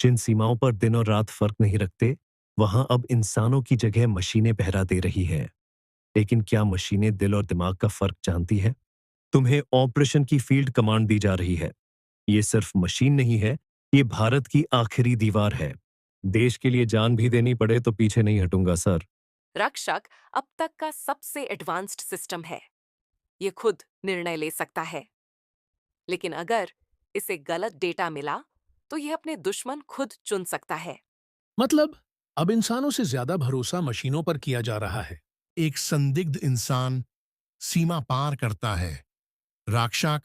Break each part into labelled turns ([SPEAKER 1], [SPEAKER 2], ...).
[SPEAKER 1] जिन सीमाओं पर दिन और रात फर्क नहीं रखते, वहां अब इंसानों की जगह मशीनें पहरा दे रही हैं। लेकिन क्या मशीनें दिल और दिमाग का फर्क जानती है? तुम्हें ऑपरेशन की फील्ड कमांड दी जा रही है। ये सिर्फ मशीन नहीं है, ये भारत की आखिरी दीवार है। देश के लिए जान भी देनी पड़े तो पीछे नहीं हटूंगा सर।
[SPEAKER 2] रक्षक अब तक का सबसे एडवांस्ड सिस्टम है। ये खुद निर्णय ले सकता है, लेकिन अगर इसे गलत डेटा मिला तो ये अपने दुश्मन खुद चुन सकता है।
[SPEAKER 3] मतलब अब इंसानों से ज्यादा भरोसा मशीनों पर किया जा रहा है। एक संदिग्ध इंसान सीमा पार करता है। राक्षक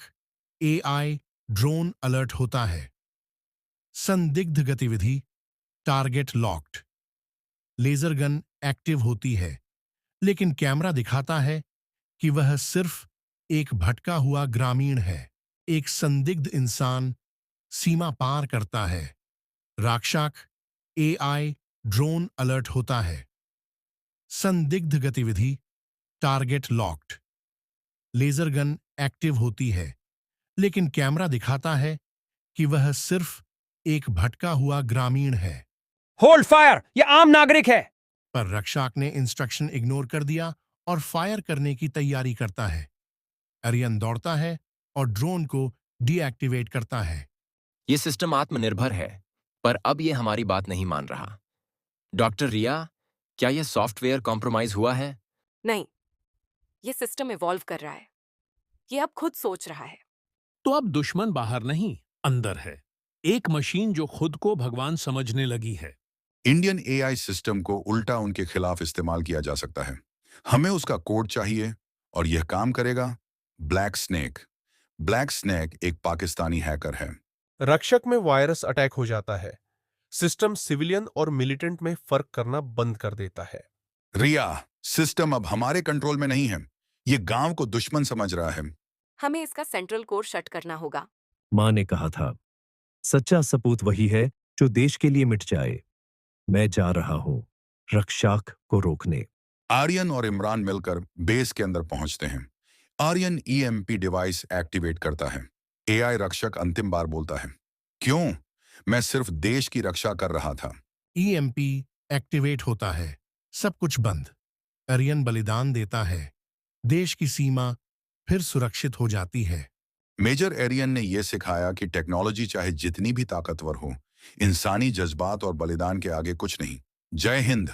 [SPEAKER 3] एआई ड्रोन अलर्ट होता है। संदिग्ध गतिविधि target locked. Laser gun active होती है, लेकिन कैमरा दिखाता है कि वह सिर्फ एक भटका हुआ ग्रामीण है। एक संदिग्ध इंसान सीमा पार करता है। राक्षक एआई ड्रोन अलर्ट होता है। संदिग्ध गतिविधि target locked. Laser gun active होती है, लेकिन कैमरा दिखाता है कि वह सिर्फ एक भटका हुआ ग्रामीण है।
[SPEAKER 4] होल्ड फायर, ये आम नागरिक है।
[SPEAKER 3] पर रक्षक ने इंस्ट्रक्शन इग्नोर कर दिया और फायर करने की तैयारी करता है। एरियन दौड़ता है और ड्रोन को डीएक्टिवेट करता है।
[SPEAKER 5] ये सिस्टम आत्मनिर्भर है, पर अब ये हमारी बात नहीं मान रहा। डॉक्टर रिया, क्या यह सॉफ्टवेयर कॉम्प्रोमाइज हुआ है?
[SPEAKER 2] नहीं, ये सिस्टम इवॉल्व कर रहा है। ये अब खुद सोच रहा है।
[SPEAKER 3] तो अब दुश्मन बाहर नहीं, अंदर है। एक मशीन जो खुद को भगवान समझने लगी है।
[SPEAKER 6] इंडियन एआई सिस्टम को उल्टा उनके खिलाफ इस्तेमाल किया जा सकता है। हमें उसका कोड चाहिए और यह काम करेगा। Black snake. ब्लैक स्नेक एक पाकिस्तानी हैकर है।
[SPEAKER 7] रक्षक में वायरस अटैक हो जाता है। सिस्टम सिविलियन और मिलिटेंट में फर्क करना बंद कर देता है।
[SPEAKER 6] रिया, सिस्टम अब हमारे कंट्रोल में नहीं है। ये गांव को दुश्मन समझ रहा है।
[SPEAKER 2] हमें इसका सेंट्रल कोर शट करना होगा।
[SPEAKER 1] माँ ने कहा था, सच्चा सपूत वही है जो देश के लिए मिट जाए। मैं जा रहा हूं रक्षक को रोकने।
[SPEAKER 6] आर्यन और इमरान मिलकर बेस के अंदर पहुंचते हैं। आर्यन ईएमपी डिवाइस एक्टिवेट करता है। एआई रक्षक अंतिम बार बोलता है, क्यों? मैं सिर्फ देश की रक्षा कर रहा था।
[SPEAKER 3] ईएमपी एक्टिवेट होता है। सब कुछ बंद। एरियन बलिदान देता है। देश की सीमा फिर सुरक्षित हो जाती है।
[SPEAKER 6] मेजर एरियन ने यह सिखाया कि टेक्नोलॉजी चाहे जितनी भी ताकतवर हो, इंसानी जज्बात और बलिदान के आगे कुछ नहीं। जय हिंद।